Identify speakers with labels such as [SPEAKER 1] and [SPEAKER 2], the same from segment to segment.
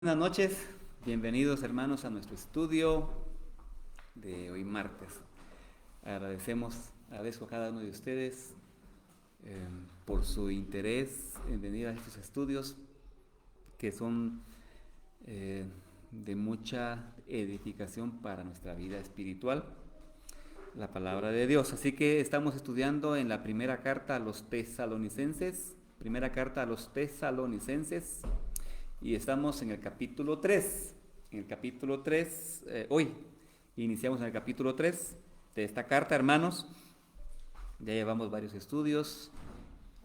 [SPEAKER 1] Buenas noches, bienvenidos hermanos a nuestro estudio de hoy martes. Agradezco a cada uno de ustedes por su interés en venir a estos estudios que son de mucha edificación para nuestra vida espiritual, la palabra de Dios. Así que estamos estudiando en la primera carta a los tesalonicenses, y estamos en el capítulo 3. Hoy iniciamos en el capítulo 3 de esta carta, hermanos. Ya llevamos varios estudios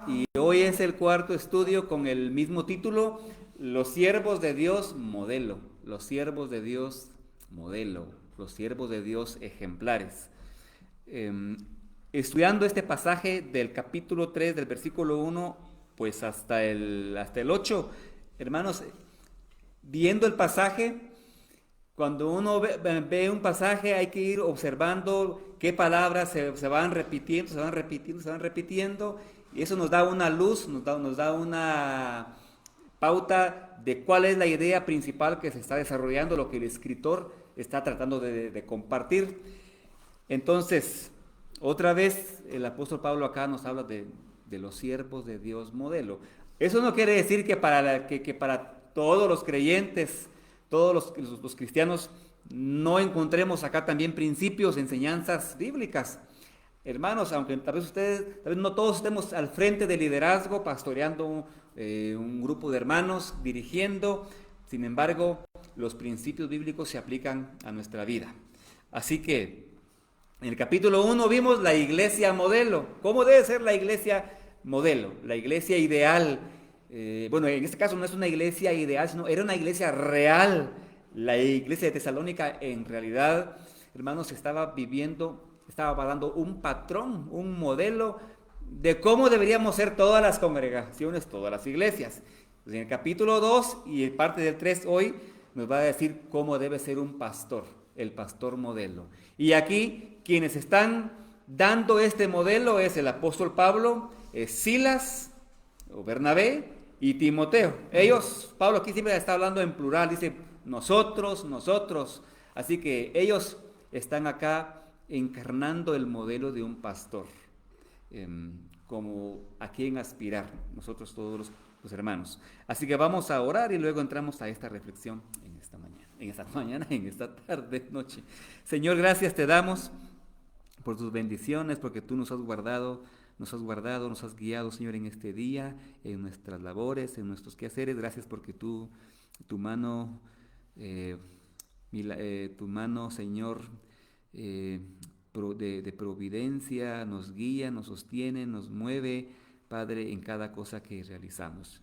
[SPEAKER 1] y hoy es el cuarto estudio con el mismo título, los siervos de Dios modelo, los siervos de Dios modelo, los siervos de Dios ejemplares. Estudiando este pasaje del capítulo 3, del versículo 1, pues hasta el 8, hermanos, viendo el pasaje, cuando uno ve un pasaje hay que ir observando qué palabras se van repitiendo, y eso nos da una luz, nos da una pauta de cuál es la idea principal que se está desarrollando, lo que el escritor está tratando de compartir. Entonces, otra vez el apóstol Pablo acá nos habla de los siervos de Dios modelo. Eso no quiere decir que para todos los creyentes, todos los cristianos, no encontremos acá también principios, enseñanzas bíblicas. Hermanos, aunque tal vez no todos estemos al frente del liderazgo, pastoreando un grupo de hermanos, dirigiendo, sin embargo, los principios bíblicos se aplican a nuestra vida. Así que, en el capítulo 1 vimos la iglesia modelo. ¿Cómo debe ser la iglesia modelo? La iglesia ideal. En este caso no es una iglesia ideal, sino era una iglesia real. La iglesia de Tesalónica en realidad, hermanos, estaba dando un patrón, un modelo de cómo deberíamos ser todas las congregaciones, todas las iglesias. Entonces, en el capítulo 2 y parte del 3 hoy nos va a decir cómo debe ser un pastor, el pastor modelo. Y aquí quienes están dando este modelo es el apóstol Pablo, es Silas o Bernabé y Timoteo. Pablo aquí siempre está hablando en plural, dice nosotros. Así que ellos están acá encarnando el modelo de un pastor, como a quien aspirar, nosotros todos los hermanos. Así que vamos a orar y luego entramos a esta reflexión en esta tarde, noche. Señor, gracias te damos por tus bendiciones, porque tú nos has guardado, nos has guiado, Señor, en este día, en nuestras labores, en nuestros quehaceres. Gracias porque tu mano, Señor, de providencia nos guía, nos sostiene, nos mueve, Padre, en cada cosa que realizamos.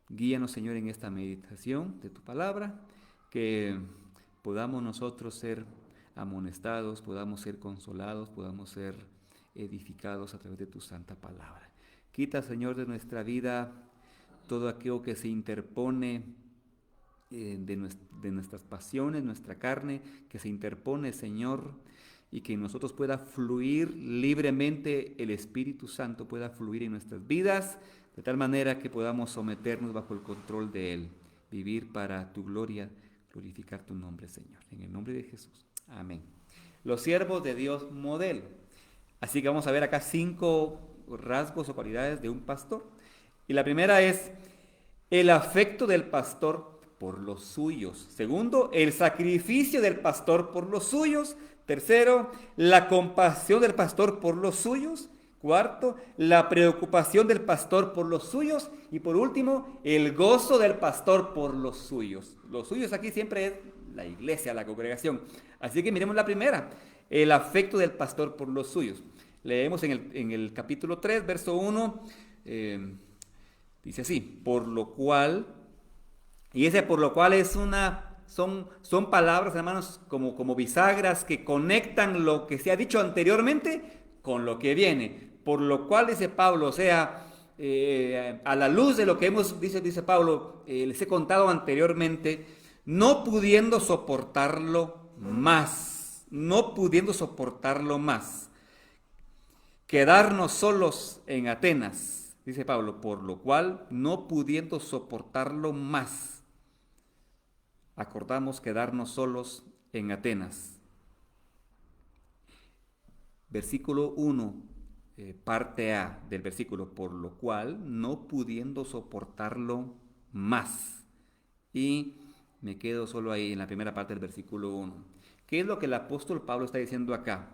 [SPEAKER 1] Guíanos, Señor, en esta meditación de tu palabra, que podamos nosotros ser amonestados, podamos ser consolados, podamos ser edificados a través de tu santa palabra. Quita, Señor, de nuestra vida todo aquello que se interpone de nuestras pasiones, nuestra carne, que se interpone, Señor, y que en nosotros pueda fluir libremente, el Espíritu Santo pueda fluir en nuestras vidas, de tal manera que podamos someternos bajo el control de Él, vivir para tu gloria, glorificar tu nombre, Señor. En el nombre de Jesús. Amén. Los siervos de Dios modelo. Así que vamos a ver acá 5 rasgos o cualidades de un pastor. Y la primera es el afecto del pastor por los suyos. Segundo, el sacrificio del pastor por los suyos. Tercero, la compasión del pastor por los suyos. Cuarto, la preocupación del pastor por los suyos. Y por último, el gozo del pastor por los suyos. Los suyos aquí siempre es la iglesia, la congregación. Así que miremos la primera, el afecto del pastor por los suyos. Leemos en el capítulo 3, verso 1, dice así, por lo cual, y ese por lo cual son palabras, hermanos, como bisagras que conectan lo que se ha dicho anteriormente con lo que viene. Por lo cual, dice Pablo, o sea, a la luz de lo que dice Pablo, les he contado anteriormente, no pudiendo soportarlo más, quedarnos solos en Atenas, dice Pablo, por lo cual, no pudiendo soportarlo más, acordamos quedarnos solos en Atenas. Versículo 1, parte A del versículo, por lo cual, no pudiendo soportarlo más. Y me quedo solo ahí en la primera parte del versículo 1. ¿Qué es lo que el apóstol Pablo está diciendo acá?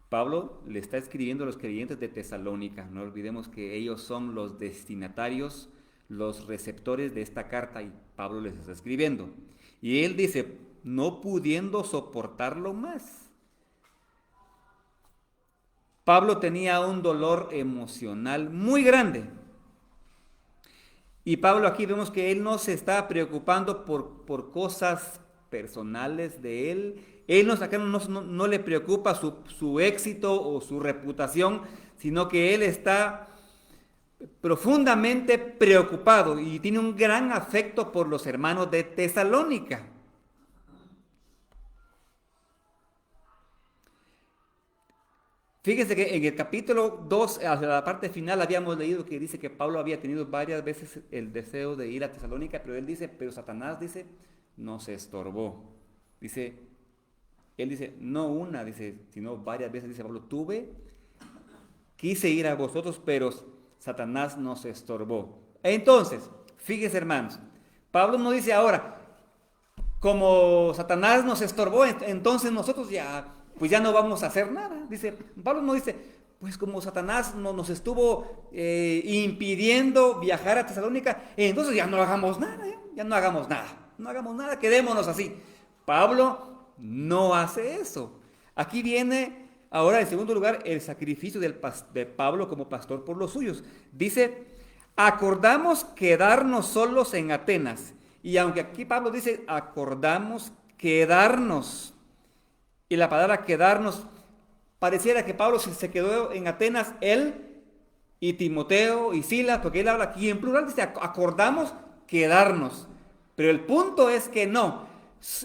[SPEAKER 1] Pablo le está escribiendo a los creyentes de Tesalónica. No olvidemos que ellos son los destinatarios, los receptores de esta carta, y Pablo les está escribiendo. Y él dice, no pudiendo soportarlo más. Pablo tenía un dolor emocional muy grande. Y Pablo aquí vemos que él no se está preocupando por cosas personales de él. Él no le preocupa su éxito o su reputación, sino que él está profundamente preocupado y tiene un gran afecto por los hermanos de Tesalónica. Fíjense que en el capítulo 2, a la parte final, habíamos leído que dice que Pablo había tenido varias veces el deseo de ir a Tesalónica, pero él dice, pero Satanás dice, nos estorbó. Él dice, no una, dice, sino varias veces, dice Pablo, quise ir a vosotros, pero Satanás nos estorbó. Entonces, fíjense hermanos, Pablo no dice ahora, como Satanás nos estorbó, entonces nosotros pues ya no vamos a hacer nada. Pablo no dice, pues como Satanás nos estuvo impidiendo viajar a Tesalónica, entonces ya no hagamos nada, ya no hagamos nada, quedémonos así. Pablo no hace eso. Aquí viene ahora en segundo lugar el sacrificio de Pablo como pastor por los suyos. Dice, acordamos quedarnos solos en Atenas. Y aunque aquí Pablo dice, acordamos quedarnos, y la palabra quedarnos, pareciera que Pablo se quedó en Atenas, él y Timoteo y Silas, porque él habla aquí en plural, dice, acordamos quedarnos. Pero el punto es que no,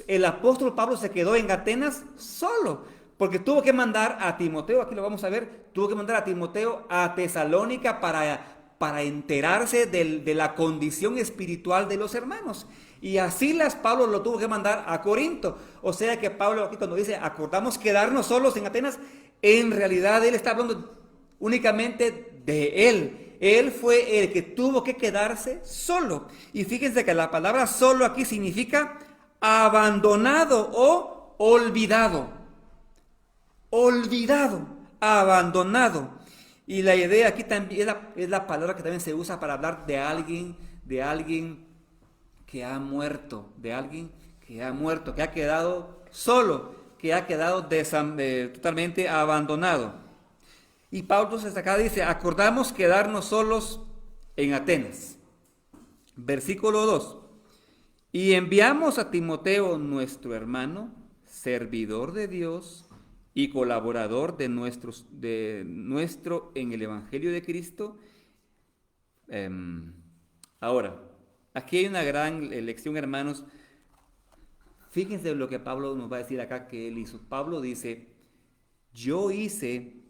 [SPEAKER 1] el apóstol Pablo se quedó en Atenas solo, porque tuvo que mandar a Timoteo, aquí lo vamos a ver, tuvo que mandar a Timoteo a Tesalónica para enterarse de la condición espiritual de los hermanos. Y a Silas Pablo lo tuvo que mandar a Corinto. O sea que Pablo aquí cuando dice acordamos quedarnos solos en Atenas, en realidad él está hablando únicamente de él. Él fue el que tuvo que quedarse solo. Y fíjense que la palabra solo aquí significa abandonado o olvidado. Olvidado, abandonado. Y la idea aquí también es la palabra que también se usa para hablar de alguien que ha muerto, que ha quedado solo, que ha quedado totalmente abandonado. Y Pablo entonces acá dice, acordamos quedarnos solos en Atenas. Versículo 2. Y enviamos a Timoteo, nuestro hermano, servidor de Dios y colaborador de nuestro en el Evangelio de Cristo. Ahora, aquí hay una gran lección, hermanos. Fíjense lo que Pablo nos va a decir acá que él hizo. Pablo dice, yo hice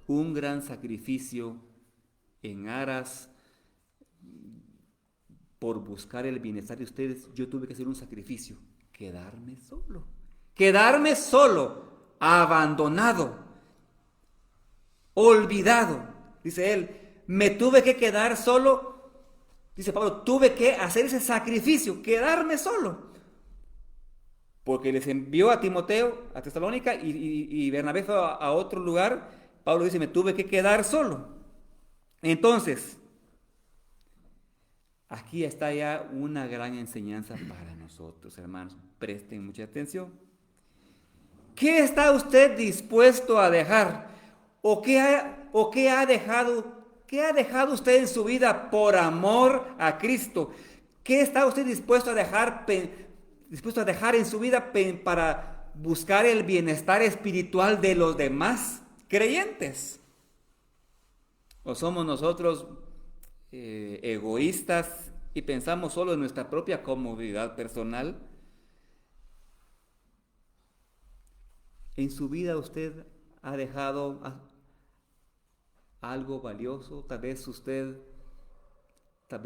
[SPEAKER 1] un gran sacrificio en aras por buscar el bienestar de ustedes. Yo tuve que hacer un sacrificio, quedarme solo, abandonado, olvidado. Dice él, me tuve que quedar solo. Dice Pablo, tuve que hacer ese sacrificio, quedarme solo. Porque les envió a Timoteo, a Tesalónica, y Bernabé fue a otro lugar. Pablo dice, me tuve que quedar solo. Entonces, aquí está ya una gran enseñanza para nosotros, hermanos. Presten mucha atención. ¿Qué está usted dispuesto a dejar? ¿O qué ha dejado usted en su vida por amor a Cristo? ¿Qué está usted dispuesto a dejar en su vida para buscar el bienestar espiritual de los demás creyentes? ¿O somos nosotros egoístas y pensamos solo en nuestra propia comodidad personal? ¿En su vida usted ha dejado algo valioso? Tal vez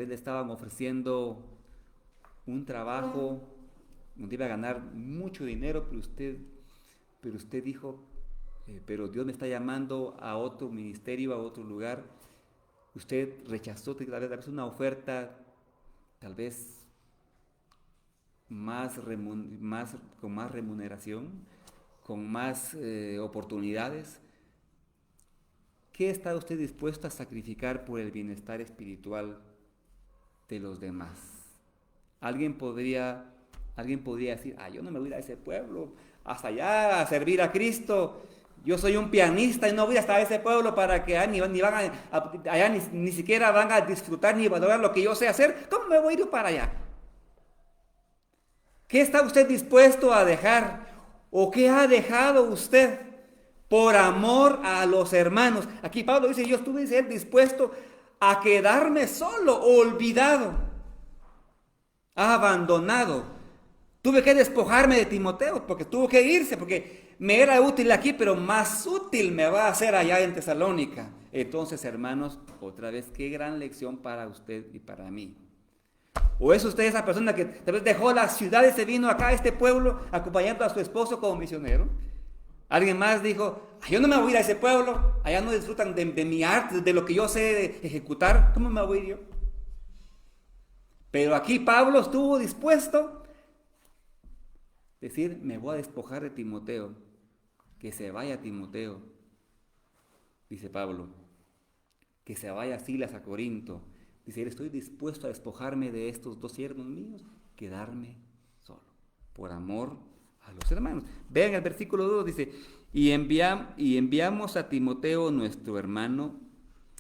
[SPEAKER 1] le estaban ofreciendo un trabajo donde iba a ganar mucho dinero, pero usted dijo, pero Dios me está llamando a otro ministerio, a otro lugar. Usted rechazó tal vez una oferta, tal vez con más remuneración, con más oportunidades. ¿Qué está usted dispuesto a sacrificar por el bienestar espiritual de los demás? Alguien podría decir, yo no me voy a ir a ese pueblo, hasta allá a servir a Cristo. Yo soy un pianista y no voy hasta ese pueblo para que allá ni siquiera van a disfrutar ni valorar lo que yo sé hacer. ¿Cómo me voy a ir para allá? ¿Qué está usted dispuesto a dejar? ¿O qué ha dejado usted por amor a los hermanos? Aquí Pablo dice, yo estuve dispuesto a quedarme solo, olvidado, abandonado. Tuve que despojarme de Timoteo porque tuvo que irse, porque me era útil aquí, pero más útil me va a ser allá en Tesalónica. Entonces, hermanos, otra vez, qué gran lección para usted y para mí. ¿O es usted esa persona que tal vez dejó la ciudad y se vino acá a este pueblo acompañando a su esposo como misionero? Alguien más dijo, yo no me voy a ir a ese pueblo, allá no disfrutan de mi arte, de lo que yo sé ejecutar, ¿cómo me voy a ir yo? Pero aquí Pablo estuvo dispuesto a decir, me voy a despojar de Timoteo, que se vaya Timoteo, dice Pablo, que se vaya Silas a Corinto. Dice, estoy dispuesto a despojarme de estos dos siervos míos, quedarme solo, por amor a los hermanos. Vean el versículo 2, dice, y enviamos a Timoteo nuestro hermano,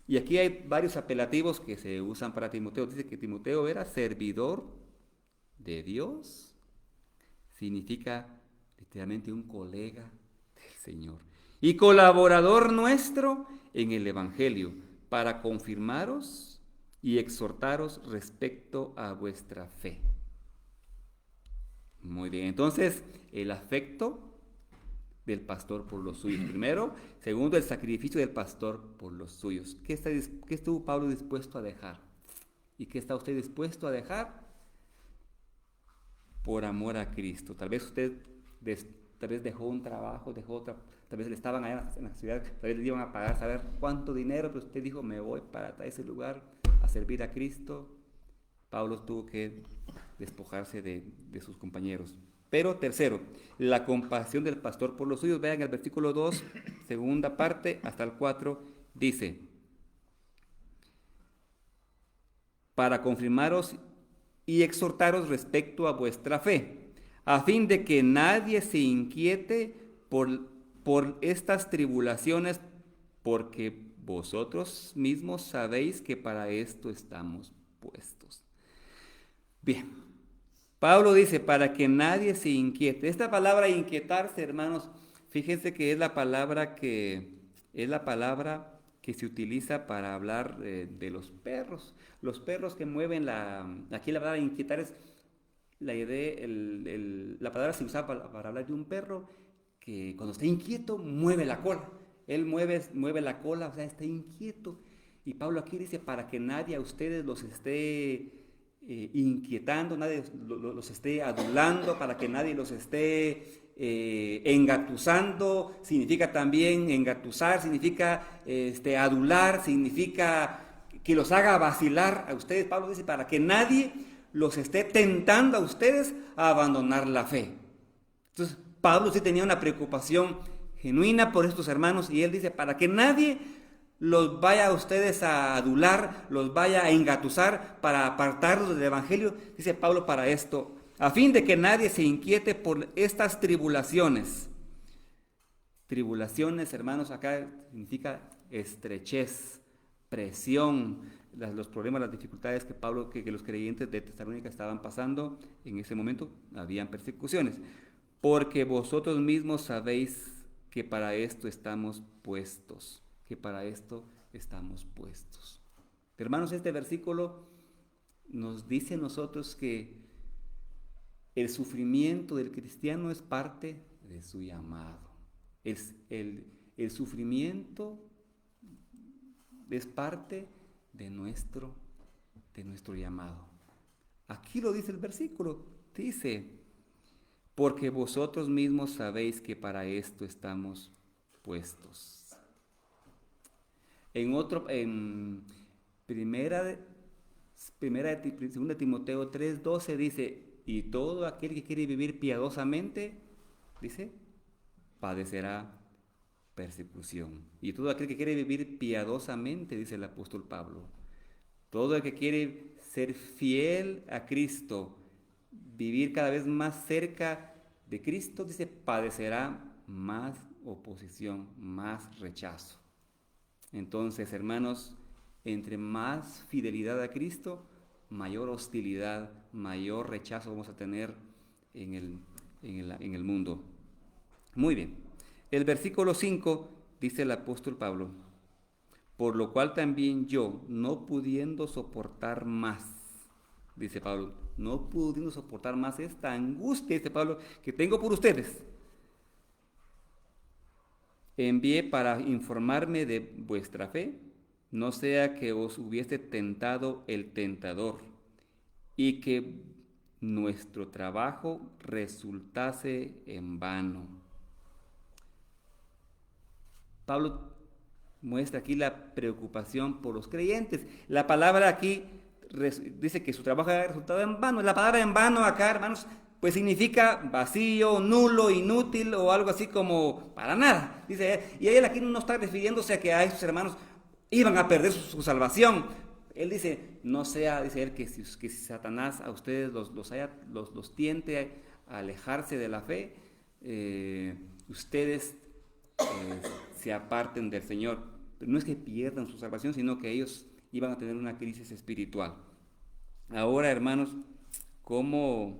[SPEAKER 1] y aquí hay varios apelativos que se usan para Timoteo. Dice que Timoteo era servidor de Dios, significa literalmente un colega del Señor, y colaborador nuestro en el Evangelio, para confirmaros y exhortaros respecto a vuestra fe. Muy bien, entonces el afecto del pastor por los suyos, primero. Segundo, el sacrificio del pastor por los suyos. ¿Qué estuvo Pablo dispuesto a dejar? ¿Y qué está usted dispuesto a dejar? Por amor a Cristo. Tal vez usted dejó un trabajo, tal vez le estaban allá en la ciudad, tal vez le iban a pagar saber cuánto dinero, pero usted dijo, me voy para ese lugar a servir a Cristo. Pablo tuvo que despojarse de sus compañeros. Pero tercero, la compasión del pastor por los suyos. Vean el versículo 2, segunda parte, hasta el 4, dice, para confirmaros y exhortaros respecto a vuestra fe, a fin de que nadie se inquiete por estas tribulaciones, porque vosotros mismos sabéis que para esto estamos puestos. Bien, Pablo dice, para que nadie se inquiete. Esta palabra inquietarse, hermanos, fíjense que es la palabra que se utiliza para hablar de los perros. Los perros que mueven aquí la palabra inquietar es la idea, la palabra se usa para hablar de un perro que cuando está inquieto mueve la cola. Él mueve la cola, o sea, está inquieto. Y Pablo aquí dice, para que nadie a ustedes los esté inquietando, nadie los esté adulando, para que nadie los esté engatusando. Significa también engatusar, significa adular, significa que los haga vacilar a ustedes. Pablo dice, para que nadie los esté tentando a ustedes a abandonar la fe. Entonces, Pablo sí tenía una preocupación genuina por estos hermanos, y él dice, para que nadie los vaya a ustedes a adular, los vaya a engatusar para apartarlos del Evangelio, dice Pablo, para esto, a fin de que nadie se inquiete por estas tribulaciones. Tribulaciones, hermanos, acá significa estrechez, presión, los problemas, las dificultades que los creyentes de Tesalónica estaban pasando en ese momento. Habían persecuciones, porque vosotros mismos sabéis que para esto estamos puestos. Hermanos, este versículo nos dice a nosotros que el sufrimiento del cristiano es parte de su llamado. El sufrimiento es parte de nuestro llamado. Aquí lo dice el versículo, dice, porque vosotros mismos sabéis que para esto estamos puestos. En segunda Timoteo 3:12 dice, y todo aquel que quiere vivir piadosamente, dice, padecerá persecución. Y todo aquel que quiere vivir piadosamente, dice el apóstol Pablo, todo el que quiere ser fiel a Cristo, vivir cada vez más cerca de Cristo, dice, padecerá más oposición, más rechazo. Entonces, hermanos, entre más fidelidad a Cristo, mayor hostilidad, mayor rechazo vamos a tener en el mundo. Muy bien. El versículo 5 dice el apóstol Pablo, por lo cual también yo, no pudiendo soportar más, dice Pablo, no pudiendo soportar más esta angustia, dice Pablo, que tengo por ustedes, envié para informarme de vuestra fe, no sea que os hubiese tentado el tentador y que nuestro trabajo resultase en vano. Pablo muestra aquí la preocupación por los creyentes. La palabra aquí dice que su trabajo ha resultado en vano. La palabra en vano acá, hermanos, pues significa vacío, nulo, inútil o algo así como para nada. Dice, y él aquí no está refiriéndose a que a estos hermanos iban a perder su salvación. Él dice, no sea, dice él, que si Satanás a ustedes los tiente a alejarse de la fe, ustedes se aparten del Señor. Pero no es que pierdan su salvación, sino que ellos iban a tener una crisis espiritual. Ahora, hermanos, ¿cómo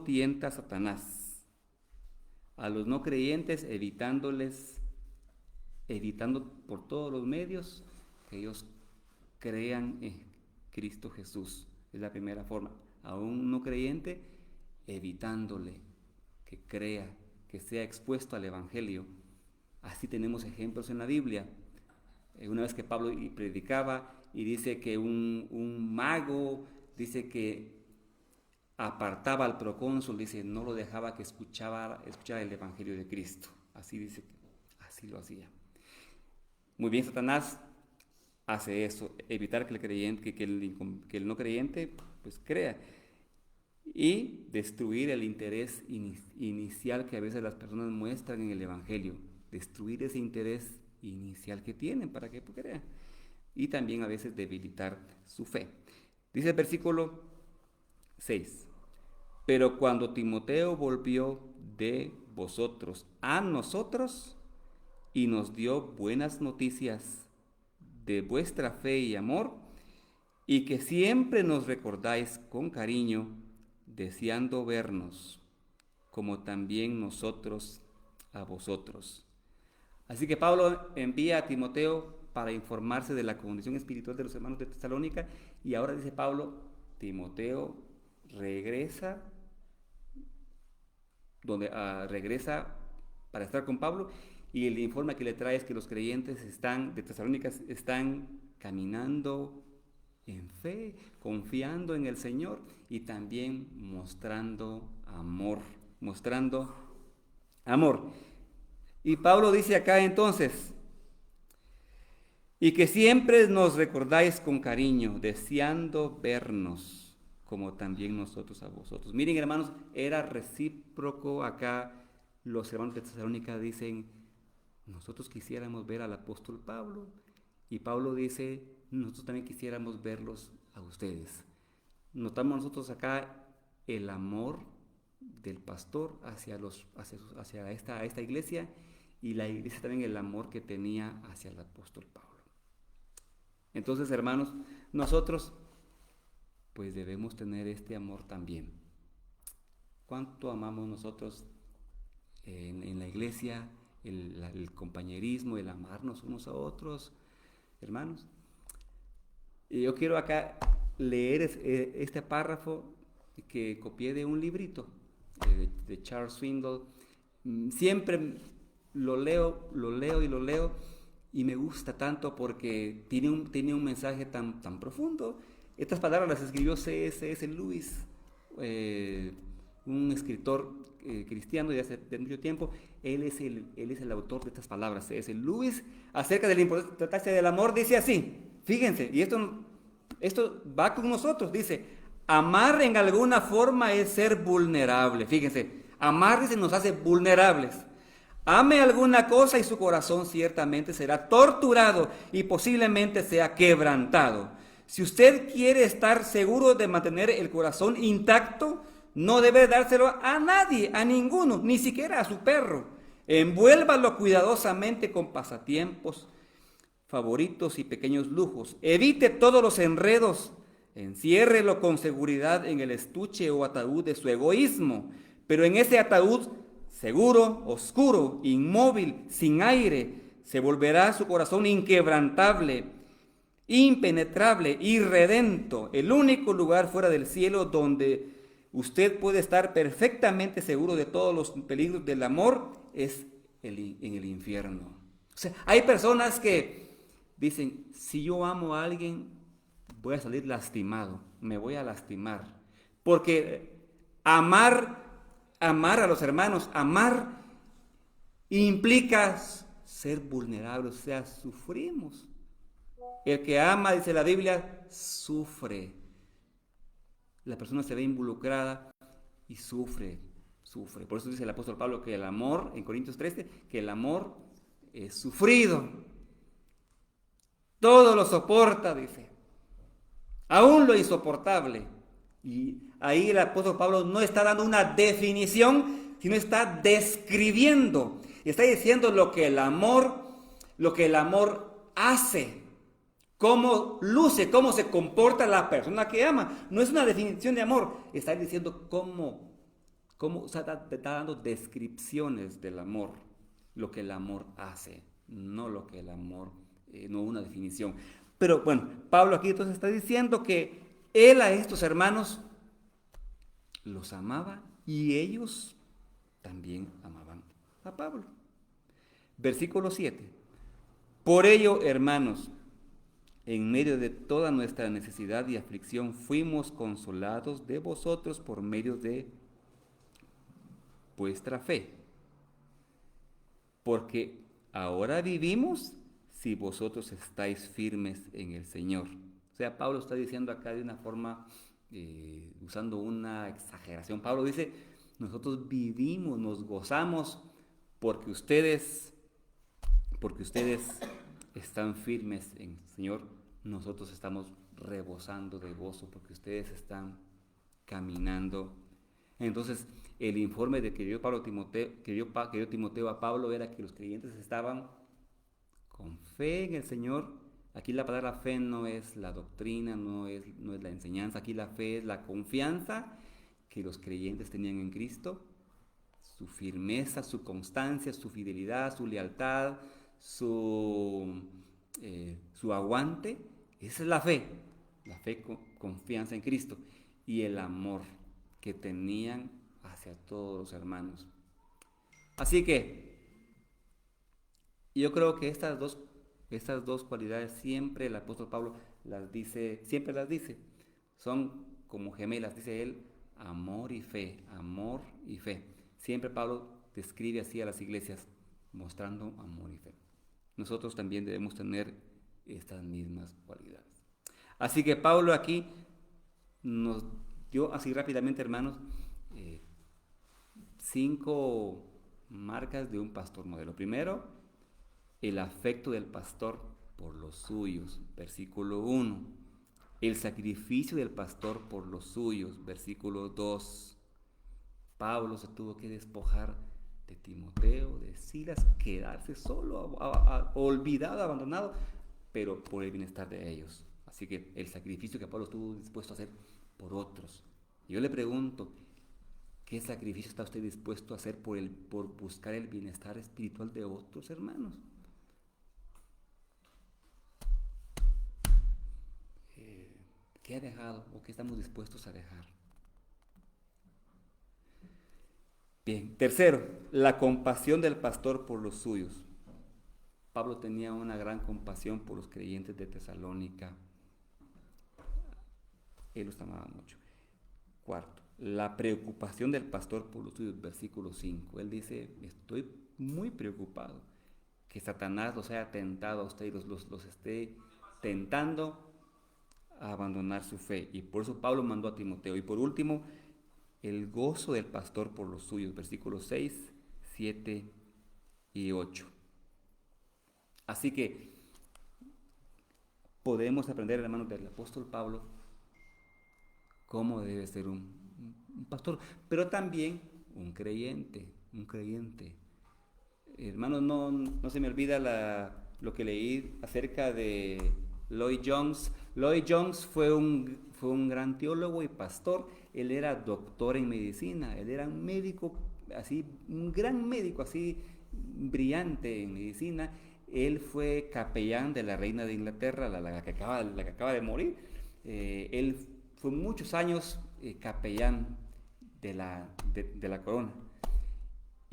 [SPEAKER 1] tienta Satanás a los no creyentes, evitando por todos los medios que ellos crean en Cristo Jesús? Es la primera forma. A un no creyente, evitándole que crea, que sea expuesto al Evangelio. Así tenemos ejemplos en la Biblia. Una vez que Pablo predicaba y dice que un mago, dice que apartaba al procónsul, dice, no lo dejaba que escuchara el Evangelio de Cristo. Así dice, así lo hacía. Muy bien, Satanás hace eso, evitar que el creyente, que el no creyente, pues crea. Y destruir el interés inicial que a veces las personas muestran en el Evangelio. Destruir ese interés inicial que tienen para que crean. Y también a veces debilitar su fe. Dice el versículo 6. Pero cuando Timoteo volvió de vosotros a nosotros y nos dio buenas noticias de vuestra fe y amor, y que siempre nos recordáis con cariño, deseando vernos, como también nosotros a vosotros. Así que Pablo envía a Timoteo para informarse de la condición espiritual de los hermanos de Tesalónica, y ahora dice Pablo, Timoteo regresa regresa para estar con Pablo, y el informe que le trae es que los creyentes de Tesalónica están caminando en fe, confiando en el Señor y también mostrando amor. Y Pablo dice acá entonces, y que siempre nos recordáis con cariño, deseando vernos, como también nosotros a vosotros. Miren, hermanos, era recíproco acá. Los hermanos de Tesalónica dicen, nosotros quisiéramos ver al apóstol Pablo, y Pablo dice, nosotros también quisiéramos verlos a ustedes. Notamos nosotros acá el amor del pastor hacia esta iglesia, y la iglesia también el amor que tenía hacia el apóstol Pablo. Entonces, hermanos, nosotros pues debemos tener este amor también. ¿Cuánto amamos nosotros en la iglesia? El compañerismo, el amarnos unos a otros, hermanos. Y yo quiero acá leer este párrafo que copié de un librito de Charles Swindoll. Siempre lo leo y me gusta tanto porque tiene un mensaje tan profundo, Estas palabras las escribió C.S. Lewis, un escritor cristiano de mucho tiempo. Él es el autor de estas palabras, C.S. Lewis, acerca de la importancia del amor. Dice así, fíjense, y esto va con nosotros, dice: amar en alguna forma es ser vulnerable. Fíjense, amar, dice, nos hace vulnerables. Ame alguna cosa y su corazón ciertamente será torturado y posiblemente sea quebrantado. Si usted quiere estar seguro de mantener el corazón intacto, no debe dárselo a nadie, a ninguno, ni siquiera a su perro. Envuélvalo cuidadosamente con pasatiempos favoritos y pequeños lujos. Evite todos los enredos. Enciérrelo con seguridad en el estuche o ataúd de su egoísmo. Pero en ese ataúd seguro, oscuro, inmóvil, sin aire, se volverá su corazón inquebrantable, impenetrable, irredento, el único lugar fuera del cielo donde usted puede estar perfectamente seguro de todos los peligros del amor es en el infierno. O sea, hay personas que dicen, si yo amo a alguien, voy a salir lastimado, me voy a lastimar, porque amar a los hermanos, amar implica ser vulnerable, o sea, sufrimos. El que ama, dice la Biblia, sufre. La persona se ve involucrada y sufre. Por eso dice el apóstol Pablo que el amor, en Corintios 13, que el amor es sufrido. Todo lo soporta, dice. Aún lo insoportable. Y ahí el apóstol Pablo no está dando una definición, sino está describiendo. Está diciendo lo que el amor hace, cómo luce, cómo se comporta la persona que ama. No es una definición de amor, está diciendo cómo está dando descripciones del amor, lo que el amor hace, no lo que el amor, no una definición. Pero bueno, Pablo aquí entonces está diciendo que él a estos hermanos los amaba y ellos también amaban a Pablo. Versículo 7. Por ello, hermanos, en medio de toda nuestra necesidad y aflicción, fuimos consolados de vosotros por medio de vuestra fe. Porque ahora vivimos si vosotros estáis firmes en el Señor. O sea, Pablo está diciendo acá de una forma, usando una exageración. Pablo dice, nosotros vivimos, nos gozamos porque ustedes están firmes en el Señor. Nosotros estamos rebosando de gozo porque ustedes están caminando. Entonces, el informe de que dio Timoteo a Pablo era que los creyentes estaban con fe en el Señor. Aquí la palabra fe no es la doctrina, no es la enseñanza. Aquí la fe es la confianza que los creyentes tenían en Cristo, su firmeza, su constancia, su fidelidad, su lealtad, su aguante. Esa es la fe con confianza en Cristo y el amor que tenían hacia todos los hermanos. Así que yo creo que estas dos cualidades siempre el apóstol Pablo siempre las dice, son como gemelas, dice él, amor y fe, amor y fe. Siempre Pablo describe así a las iglesias, mostrando amor y fe. Nosotros también debemos tener estas mismas cualidades. Así que Pablo aquí nos dio así rápidamente, hermanos, 5 marcas de un pastor modelo. Primero, el afecto del pastor por los suyos, versículo 1. El sacrificio del pastor por los suyos, versículo 2. Pablo se tuvo que despojar de Timoteo, de Silas, quedarse solo, olvidado, abandonado, pero por el bienestar de ellos. Así que el sacrificio que Pablo estuvo dispuesto a hacer por otros. Yo le pregunto, ¿qué sacrificio está usted dispuesto a hacer por buscar el bienestar espiritual de otros hermanos? ¿Qué ha dejado o qué estamos dispuestos a dejar? Bien, tercero, la compasión del pastor por los suyos. Pablo tenía una gran compasión por los creyentes de Tesalónica. Él los amaba mucho. Cuarto, la preocupación del pastor por los suyos, versículo 5. Él dice, estoy muy preocupado que Satanás los haya tentado a ustedes, los esté tentando a abandonar su fe. Y por eso Pablo mandó a Timoteo. Y por último, el gozo del pastor por los suyos, versículos 6, 7 y 8. Así que podemos aprender, hermanos, del apóstol Pablo cómo debe ser un pastor, pero también un creyente, un creyente. Hermanos, no se me olvida lo que leí acerca de Lloyd Jones. Lloyd Jones fue un gran teólogo y pastor. Él era doctor en medicina. Él era un médico, así, un gran médico, así, brillante en medicina. Él fue capellán de la reina de Inglaterra, la que acaba de morir. Él fue muchos años capellán de la corona.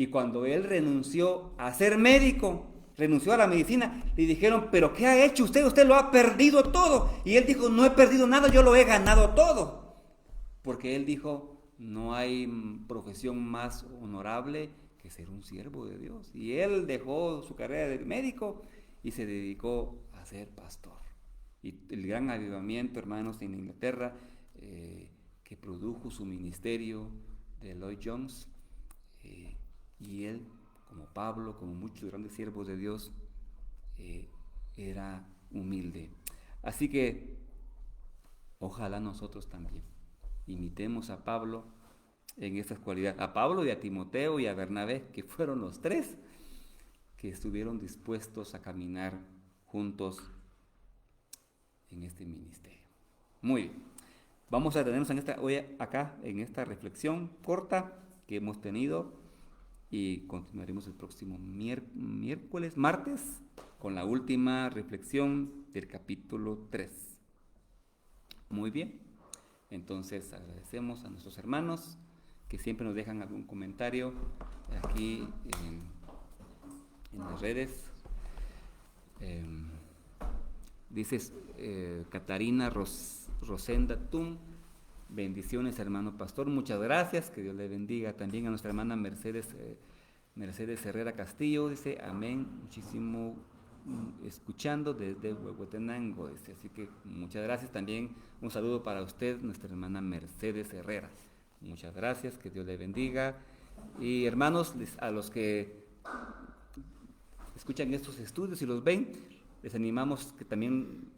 [SPEAKER 1] Y cuando él renunció a ser médico, renunció a la medicina, le dijeron, ¿pero qué ha hecho usted? Usted lo ha perdido todo. Y él dijo, no he perdido nada, yo lo he ganado todo. Porque él dijo, no hay profesión más honorable que ser un siervo de Dios. Y él dejó su carrera de médico y se dedicó a ser pastor. Y el gran avivamiento, hermanos, en Inglaterra, que produjo su ministerio de Lloyd Jones, y él, como Pablo, como muchos grandes siervos de Dios, era humilde. Así que ojalá nosotros también imitemos a Pablo en estas cualidades, a Pablo y a Timoteo y a Bernabé, que fueron los tres que estuvieron dispuestos a caminar juntos en este ministerio. Muy bien, vamos a detenernos hoy acá en esta reflexión corta que hemos tenido y continuaremos el próximo martes, con la última reflexión del capítulo 3. Muy bien, entonces agradecemos a nuestros hermanos que siempre nos dejan algún comentario aquí en las redes. Dices Catarina Rosenda Tum, bendiciones, hermano pastor, muchas gracias, que Dios le bendiga. También a nuestra hermana Mercedes Herrera Castillo, dice amén, muchísimo escuchando desde Huehuetenango, dice, así que muchas gracias. También un saludo para usted, nuestra hermana Mercedes Herrera, muchas gracias, que Dios le bendiga. Y hermanos, a los que escuchan estos estudios y los ven, les animamos también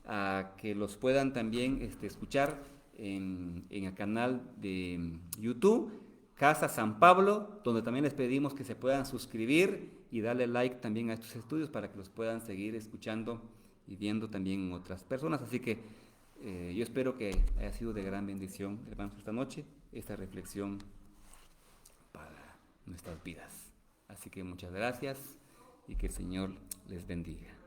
[SPEAKER 1] a que los puedan también escuchar en el canal de YouTube, Casa San Pablo, donde también les pedimos que se puedan suscribir y darle like también a estos estudios para que los puedan seguir escuchando y viendo también otras personas. Así que yo espero que haya sido de gran bendición, hermanos, esta noche, esta reflexión para nuestras vidas. Así que muchas gracias y que el Señor les bendiga.